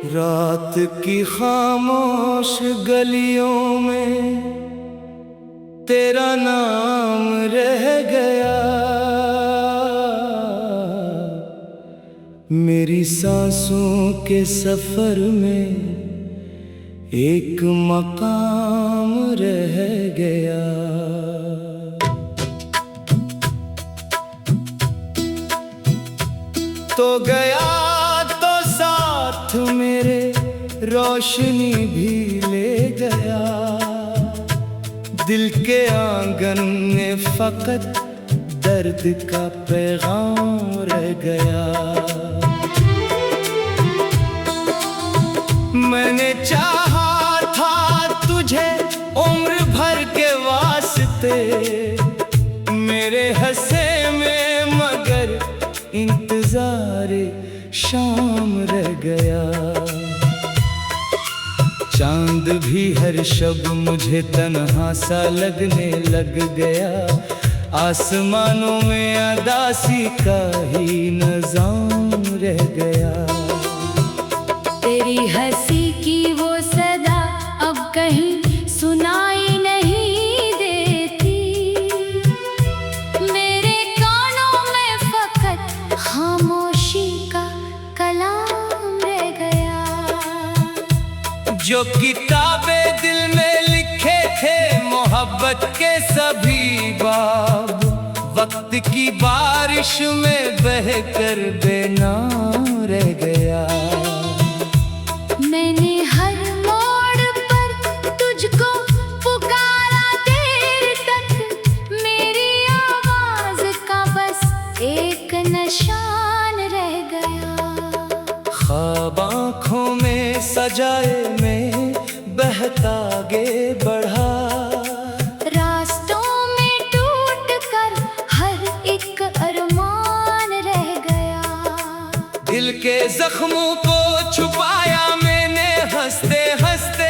रात की खामोश गलियों में तेरा नाम रह गया। मेरी सांसों के सफर में एक मकाम रह गया। तो गया तो साथ मेरे रोशनी भी ले गया। दिल के आंगन में फकत दर्द का पैगाम रह गया। मैंने चाहा था तुझे उम्र भर के वास्ते, मेरे हंसे में मगर इंतजार शाम रह गया। चांद भी हर शब मुझे तन्हा सा लगने लग गया। आसमानों में अदासी का ही निज़ाम रह गया। तेरी हंसी की वो सदा अब कहीं सुनाई नहीं देती। मेरे कानों में फकत खामोशी का कलाम रह गया। जो किताबें दिल में लिखे थे मोहब्बत के सभी बाब, वक्त की बारिश में बहकर बेनाम रह गया। मैंने हर मोड़ पर तुझको पुकारा देर तक, मेरी आवाज का बस एक निशान रह गया। ख्वाब आँखों में सजाए में बहता आगे बढ़ा। रास्तों में टूट कर हर एक अरमान रह गया। दिल के जख्मों को छुपाया मैंने हंसते हंसते।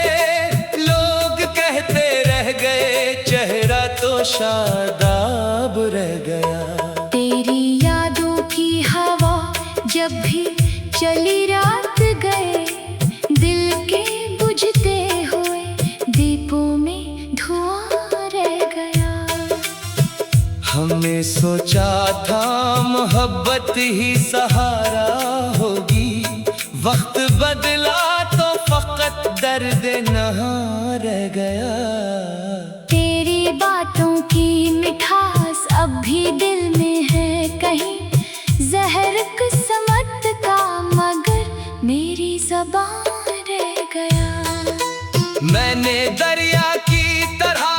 लोग कहते रह गए चेहरा तो शादाब रह गया। तेरी यादों की हवा जब भी चली रात गए, दिल के बुझते हुए दीपों में धुआं रह गया। हमने सोचा था मोहब्बत ही सहारा होगी, वक्त बदला तो फकत दर्द नहां रह गया। तेरी बातों की मिठास अब भी दिल में है कहीं, जहर किस्मत का मगर मेरी ज़बान रह गया। मैंने दरिया की तरह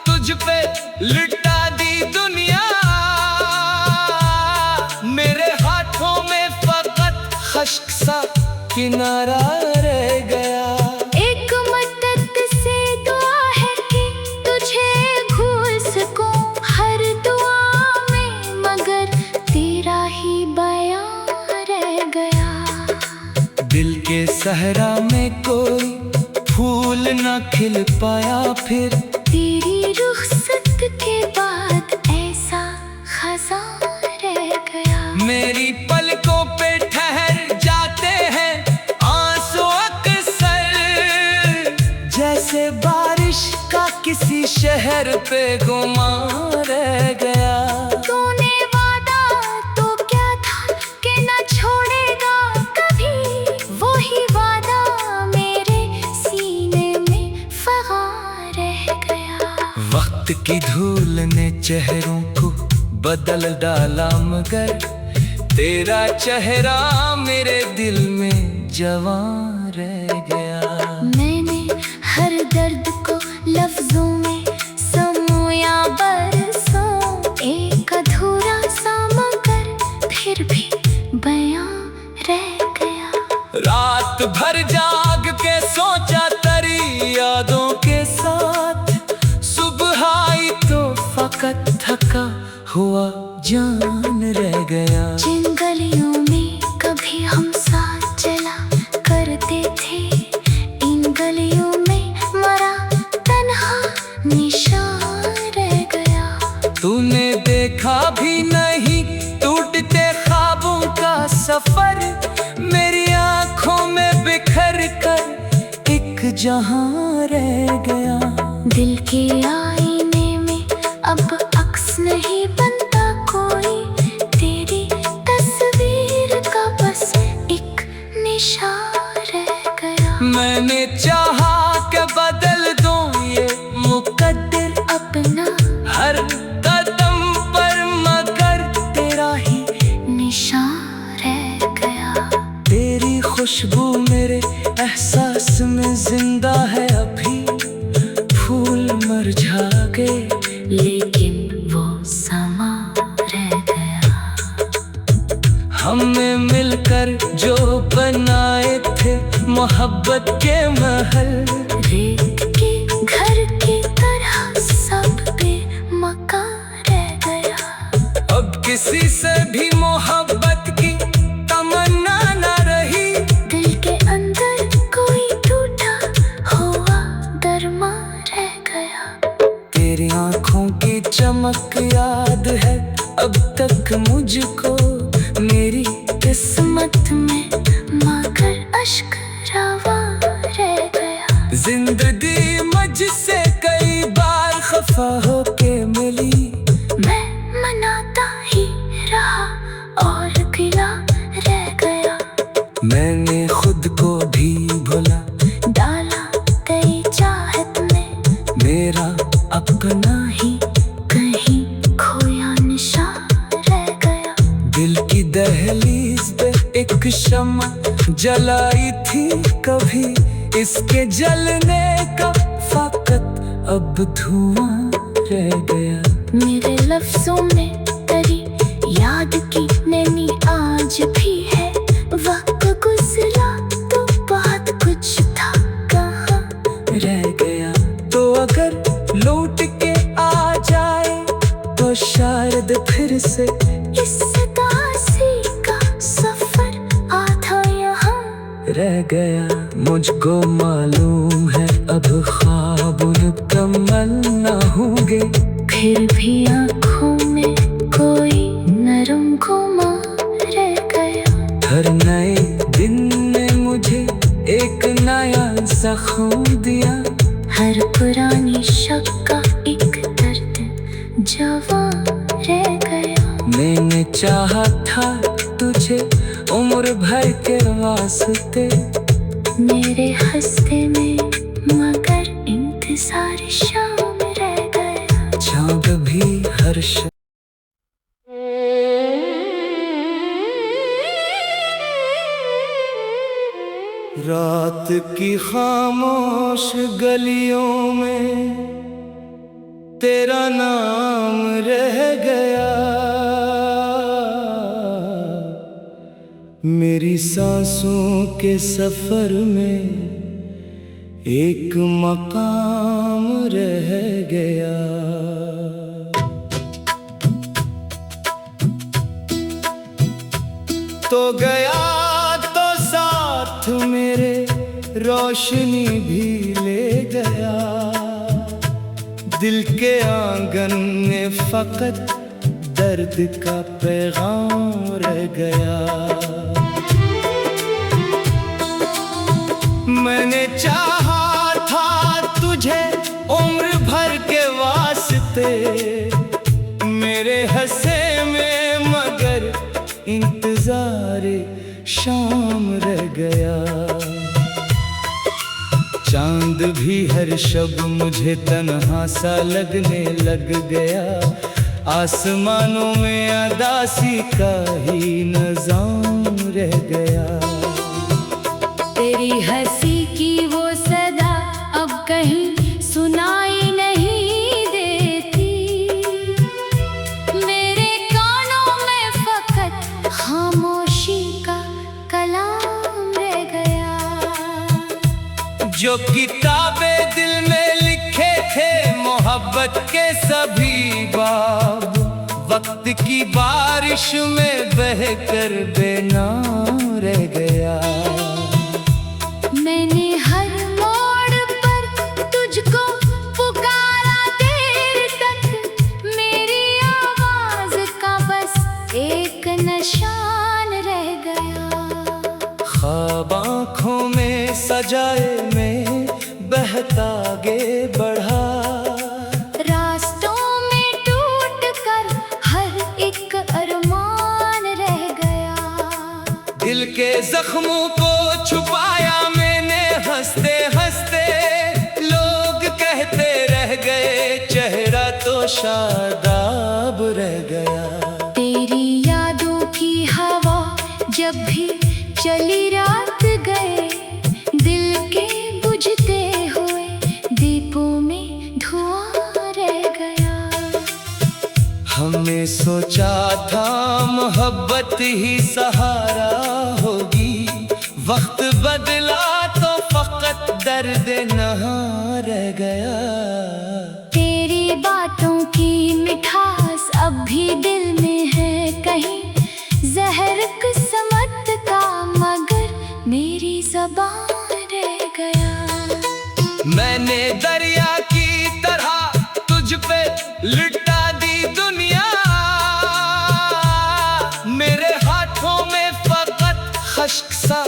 तुझ पे लुटा दी दुनिया। मेरे हाथों में फकत खश्क सा किनारा रह गया। एक मदद से दुआ है कि तुझे भूल सकूं हर दुआ में, मगर तेरा ही बयां रह गया। दिल के सहरा में कोई फूल न खिल पाया फिर, तेरी रुखसत के बाद ऐसा खज़ां रह गया। मेरी पलकों पे ठहर जाते हैं आंसू अक्सर, जैसे बारिश का किसी शहर पे गुमान रह गया। तूने वादा तो क्या था कि न छोड़ेगा कभी, वही वादा मेरे सीने में फगां रह गया। वक्त की धूल ने चेहरों को बदल डाला मगर तेरा चेहरा मेरे दिल में जवां रह गया। मैंने हर दर्द को लफ्जों में समोया बरसों, एक अधूरा सा मगर फिर भी बयां रह गया। रात भर जाग के सोचा तेरी यादों के साथ, सुबह आई तो फकत थका हुआ जान रह गया। जिन गलियों में कभी हम साथ चला करते थे, इन गलियों में मरा तन्हा निशान रह गया। तूने देखा भी नहीं टूटते ख्वाबों का सफर, मेरी आंखों में बिखर कर कर एक जहां रह गया। दिल के आईने में अब अक्स नहीं बनता कोई, तेरी तस्वीर का बस एक निशान रह गया। मैंने चाहा कि बदल दूं ये मुकद्दर अपना हर कदम पर, मगर तेरा ही निशान रह गया। तेरी खुशबू मेरे एहसास में जिंदा है अभी। फूल मुरझा गए लेकिन वो समा रह गया। हमने मिलकर जो बनाए थे मोहब्बत के महल, रेत के घर की तरह सब पे मकान रह गया। अब किसी से भी मोहब्बत की तमन्ना न रही। दिल के अंदर कोई टूटा हुआ दरमा रह गया। तेरी आंखों की चमक याद है अब तक मुझको, मेरी किस्मत में मगर अश्क रवा रह गया। जिंदगी मुझसे कई बार खफा होके मिली। मैं मनाता ही रहा और गिला रह गया। मैंने खुद को भी भुला डाला तेरी चाहत में, मेरा अपना ही कहीं खोया निशान रह गया। दिल की दहलीज पे एक शम्मा जलाई थी कभी, इसके जलने का फकत अब धुआं रह गया। मेरे लफ्जों में तेरी याद की नैनी आज भी है। वक्त गुजरा तो बहुत कुछ था कहाँ रह गया। तो अगर लौट के आ जाए तो शायद फिर से इस दासी का सफर आधा यहाँ रह गया। मुझको मालूम है अब ख्वाब मुकम्मल न होंगे, फिर भी आँखों में कोई नरम गुमा रह गया। हर नए दिन ने मुझे एक नया जख्म दिया। हर पुरानी शक का एक दर्द जवां रह गया। मैंने चाहा था तुझे उम्र भर के वास्ते, मेरे हंसते में मगर इंतजार शाम रह गया। चाँद भी हर्ष रात की खामोश गलियों में तेरा नाम रह गया। मेरी सांसों के सफर में एक मकाम रह गया। तो गया तो साथ मेरे रोशनी भी ले गया। दिल के आंगन में फकत दर्द का पैगाम रह गया। मैंने चाहा था तुझे उम्र भर के वास्ते, मेरे हंसे में मगर इंतजार शाम रह गया। चांद भी हर शब मुझे तन्हा सा लगने लग गया। आसमानों में अदासी का ही निजाम रह गया। तेरी हंसी की वो सदा अब कहीं सुनाई नहीं देती। मेरे कानों में फकत खामोशी का कलाम रह गया। जो किताबें दिल में लिखे थे मोहब्बत के सभी बाब, वक्त की बारिश में बहकर बेनाम रह गया। मैंने हर मोड़ पर तुझको पुकारा देर तक, मेरी आवाज का बस एक निशान रह गया। ख्वाब आँखों में सजाए में बहता आगे बढ़ा। रास्तों में टूट कर हर एक अरमान रह गया। दिल के जख्मों को छुपाया मैंने हंसते हंसते, लोग कहते रह गए चेहरा तो शादाब रह गया। तेरी यादों की हवा जब भी चली रात गए, दिल के बुझते हुए दीपों में धुआं रह गया। हमने सोचा था मोहब्बत ही सहारा होगी, वक्त बदला तो फकत दर्द नहा रह गया। तेरी बातों की मिठास अब भी दिल में है कहीं, जहर किस्मत का मगर मेरी ज़बान रह गया। मैंने दरिया की तरह तुझ पे लुटा दी दुनिया, मेरे हाथों में फकत खश्क सा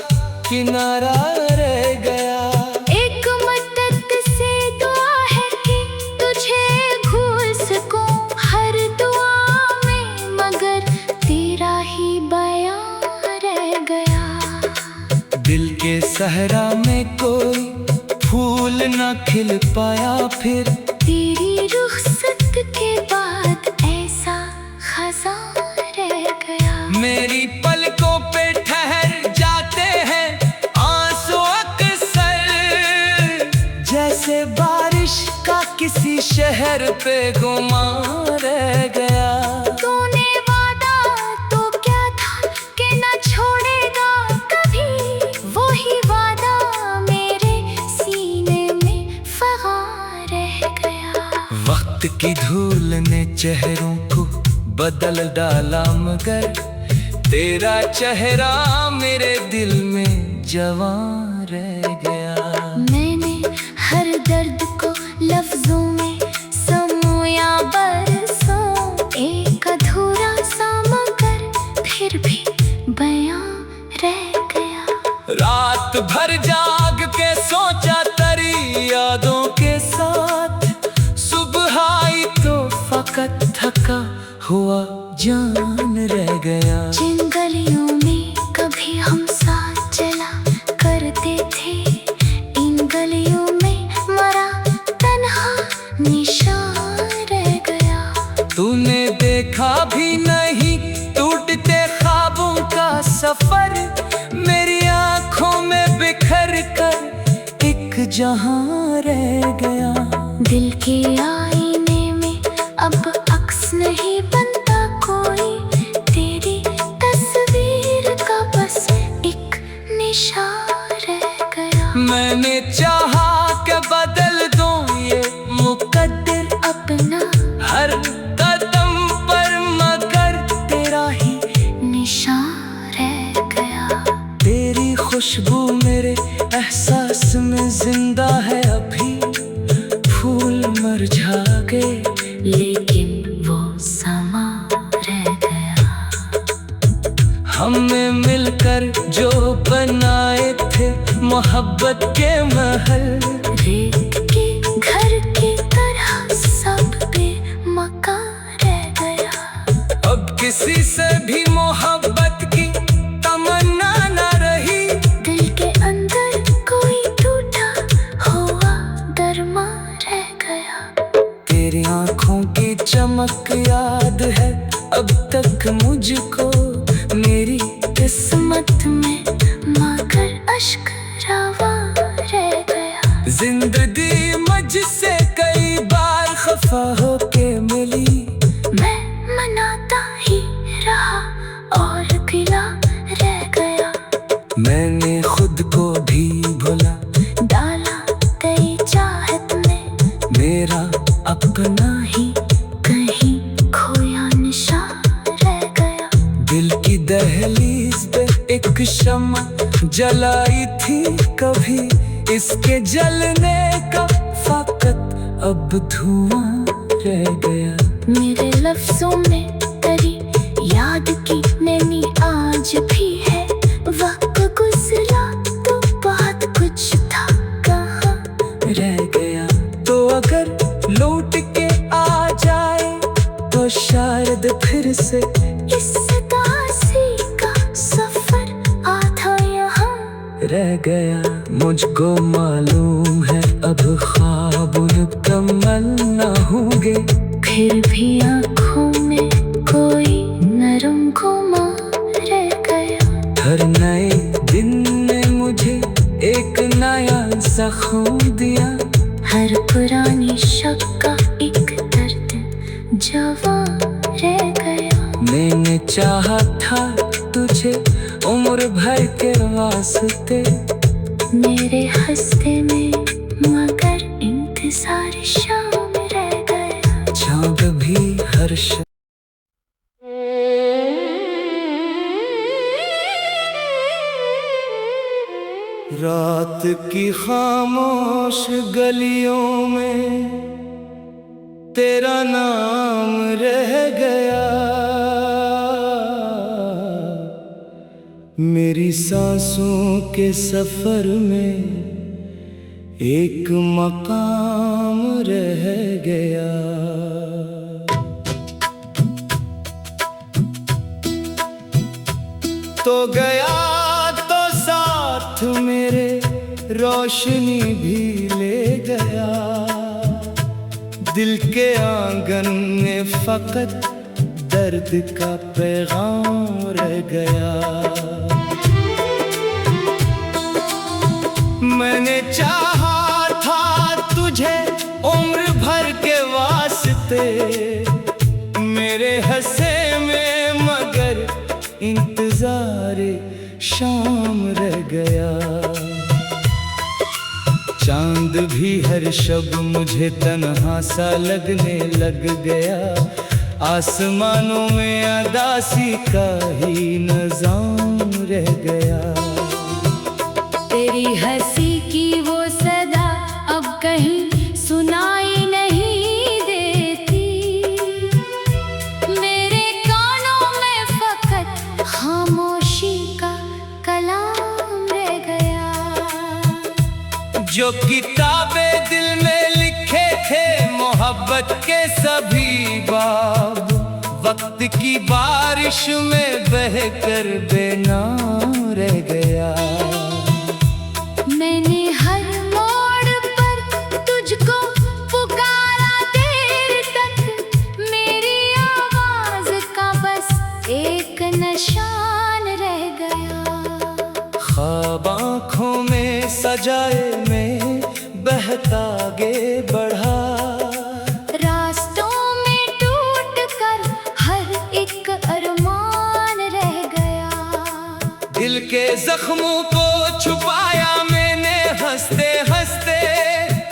किनारा रह गया। एक मदद से दुआ है कि तुझे भूल सकूं हर दुआ में, मगर तेरा ही बयां रह गया। दिल के सहरा में कोई फूल न खिल पाया फिर, तेरी रुखसत के बाद ऐसा खज़ां रह गया। मेरी पलकों पे ठहर जाते हैं आंसू अक्सर, जैसे बारिश का किसी शहर पे गुमान रह गया। तूने वादा तो क्या था कि न छोड़ेगा कभी, वही वादा मेरे सीने में फगां रह गया। वक्त की धूल ने चेहरों को बदल डाला, मगर तेरा चेहरा मेरे दिल में जवां रह गया। मैंने हर दर्द को लफ्जों में समोया बरसों, एक अधूरा सा मगर फिर भी बयां रह गया। रात भर जाग के सोचा तेरी यादों के साथ, सुबह आई तो फकत थका हुआ जान रह गया। जिन गलियों में कभी हम साथ चला करते थे, इन गलियों में मरा तन्हा निशान रह गया। तूने देखा भी नहीं टूटते ख्वाबों का सफर, मेरी आंखों में बिखर कर एक जहां रह गया। दिल के आईने में अब अक्स नहीं बनता कोई, तेरी तस्वीर का बस एक निशान रह गया। मैंने चाहा कि बदल दूं ये मुकद्दर अपना हर कदम पर, मगर तेरा ही निशान रह गया। तेरी खुशबू मेरे एहसास में जिंदा है अभी, फूल मुरझा गए लेकिन वो समा रह गया। हमने मिलकर जो बनाए थे मोहब्बत के महल, रेत के घर की तरह सब पे मकान रह गया। अब किसी से भी मोहब्बत की तमन्ना न रही, दिल के अंदर कोई टूटा हुआ दरमा रह गया। तेरी आंखों की चमक याद है अब तक मुझको, मेरी किस्मत में मगर अश्क रवा रह गया। जिंदगी मुझसे कई बार खफा होके मिली, मैं मनाता ही रहा और गिला रह गया। मैंने खुद को भी भुला डाला तेरी चाहत में, मेरा अपना ही कहीं खोया निशान रह गया। दिल की दहलीज पे एक शम्मा जलाई थी कभी, इसके जलने का फकत अब धुआं रह गया। मेरे लफ्जों में तेरी याद की नैनी आज भी है, वक्त गुजरा तो बहुत कुछ दर्द फिर से। इस उदासी का सफर आधा यहाँ रह गया। मुझको मालूम है अब ख्वाब मुकम्मल न होंगे, फिर भी आँखों में कोई नरम गुमा रह गया। हर नए दिन ने मुझे एक नया जख्म दिया, हर पुरानी शक का एक दर्द जवां रह गया। मैंने चाहा था तुझे उम्र भर के वास्ते, मेरे हंसते में मगर इंतजार शाम रह गया। चाँद भी हर्ष रात की खामोश गलियों में तेरा नाम रह गया। मेरी सांसों के सफर में एक मकाम रह गया। तो गया तो साथ मेरे रोशनी भी ले गया। दिल के आंगन में फकत दर्द का पैगाम रह गया। मैंने चाहा था तुझे उम्र भर के वास्ते, मेरे हंसे में मगर इंतजारे शाम रह गया। चांद भी हर शब मुझे तन्हा सा लगने लग गया। आसमानों में अदासी का ही निजाम रह गया। तेरी हंसी की वो सदा अब कहीं सुनाई नहीं देती। मेरे कानों में फकत खामोशी का कलाम रह गया। जो किताबें दिल में लिखे थे मोहब्बत के सभी बाब, वक्त की बारिश में बहकर बेनाम रह गया। मैंने हर मोड़ पर तुझको पुकारा देर तक, मेरी आवाज का बस एक निशान रह गया। ख्वाब आँखों में सजाए में बहता आगे बढ़ा। रास्तों में टूट कर हर एक अरमान रह गया। दिल के जख्मों को छुपाया मैंने हंसते हंसते।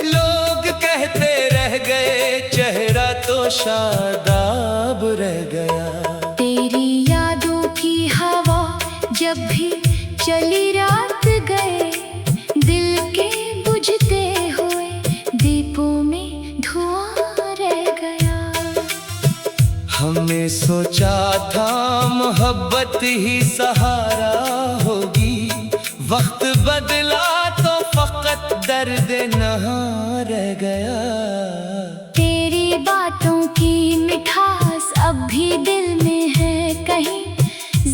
लोग कहते रह गए चेहरा तो शादाब रह गया। तेरी यादों की हवा जब भी चली रात गए, दिल के बुझते हुए दीपों में धुआं रह गया। हमने सोचा था मोहब्बत ही सहारा होगी, वक्त बदला तो फकत दर्द नहाँ रह गया। तेरी बातों की मिठास अब भी दिल में है कहीं,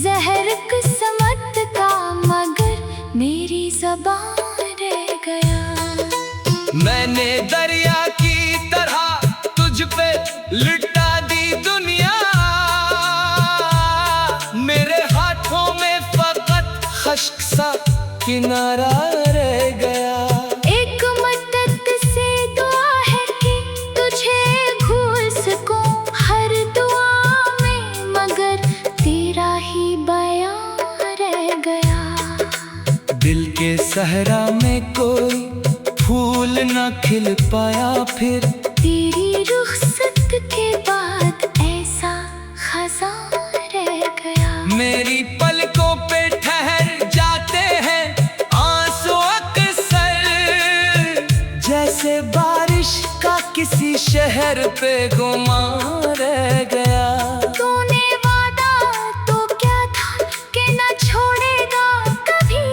जहर किस्मत का मगर मेरी ज़बान रह गया। मैंने दरिया की तरह तुझ पे लुटा दी दुनिया, मेरे हाथों में फकत खश्क सा किनारा रह गया। एक मदद से दुआ है कि तुझे भूल सकूं हर दुआ में, मगर तेरा ही बयां रह गया। दिल के सहरा में कोई फूल न खिल पाया फिर, तेरी रुखसत के बाद ऐसा खज़ां रह गया। मेरी पलकों पे ठहर जाते हैं आंसू अक्सर, जैसे बारिश का किसी शहर पे गुमान रह गया। तूने वादा तो क्या था कि न छोड़ेगा कभी,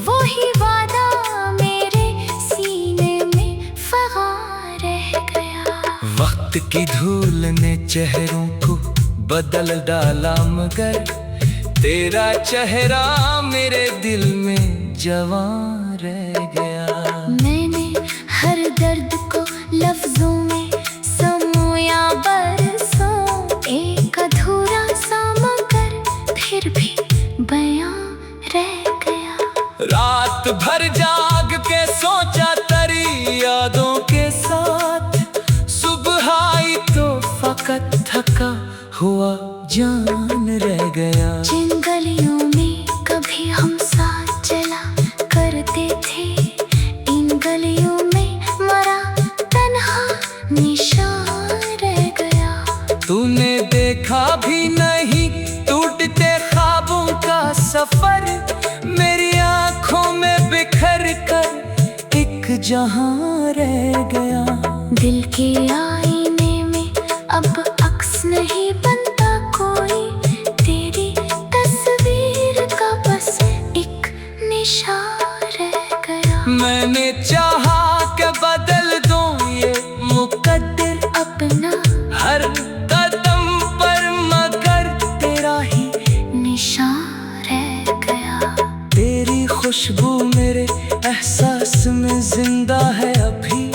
वही वादा मेरे सीने में फगां रह गया। वक्त की धूल ने चेहरों को बदल डाला, मगर तेरा चेहरा मेरे दिल में जवां रह गया। मैंने हर दर्द को लफ्जों में समोया बरसों, एक अधूरा सा मगर फिर भी बयां रह गया। रात भर जाग के सोचा तेरी यादों के साथ, सुबह आई तो फकत थका हुआ जान रह गया। जिन गलियों में कभी हम साथ चला करते थे, इन गलियों में मरा तन्हा निशान रह गया। तूने देखा भी नहीं टूटते ख्वाबों का सफर, मेरी आंखों में बिखर कर एक जहां रह गया। दिल के आईने में अब अक्स नहीं बनता कोई, तेरी तस्वीर का बस एक निशान रह गया। मैंने चाहा कि बदल दूं ये मुकद्दर अपना हर कदम पर, मगर तेरा ही निशान रह गया। तेरी खुशबू मेरे एहसास में जिंदा है अभी,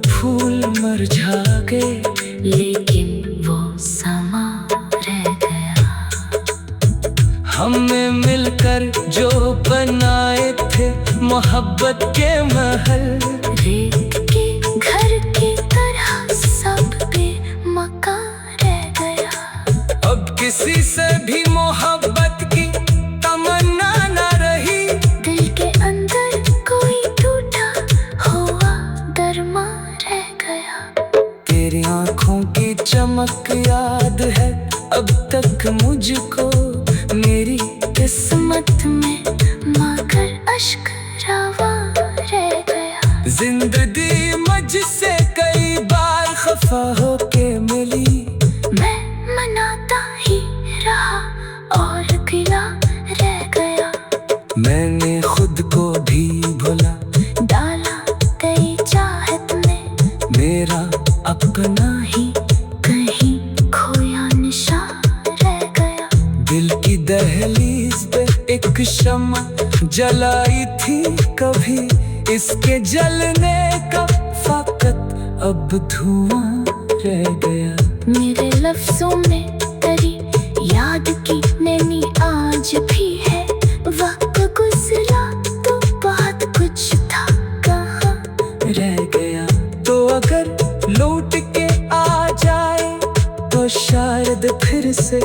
फूल मुरझा गए लेकिन वो समा रह गया। हमने मिलकर जो बनाए थे मोहब्बत के महल, रेत के घर की तरह सब बेमकान रह गया। अब किसी से भी मोहब्बत की तमन्ना न रही, दिल के अंदर कोई टूटा हुआ दरमा रह गया। तेरी आंखों की चमक याद है अब तक मुझको, मेरी किस्मत में मगर अश्क रवा रह गया। जिंदगी मुझसे कई बार खफा होके मिली, मैं मनाता ही रहा और गिला रह गया। मैंने खुद को भी भुला डाला तेरी चाहत में, मेरा अपना ही कहीं खोया निशान रह गया। दिल की दहलीज पे एक शम्मा जलाई थी कभी, इसके जलने का फकत अब धुआं रह गया। मेरे लफ्जों में तेरी याद की नैनी आज भी है, वक्त गुजरा तो बहुत कुछ था कहाँ रह गया। तो अगर लौट के आ जाए तो शायद फिर से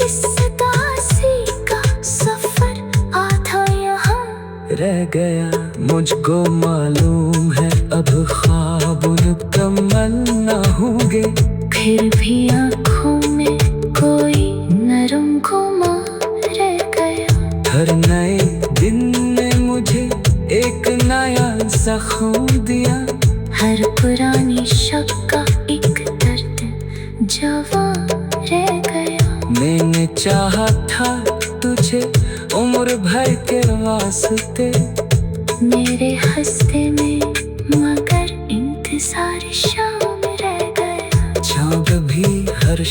इस दासी का सफर आधा यहाँ रह गया। मुझको मालूम है अब ख्वाब मुकम्मल न होंगे, फिर भी आँखों में कोई नरम गुमा रह गया। हर नए दिन ने मुझे एक नया जख्म दिया, हर पुरानी शक का एक दर्द जवां रह गया। मैंने चाहा था तुझे उम्र भर के वास्ते, मेरे हंसते में मगर इंतजार शाम रह गया। जब भी हर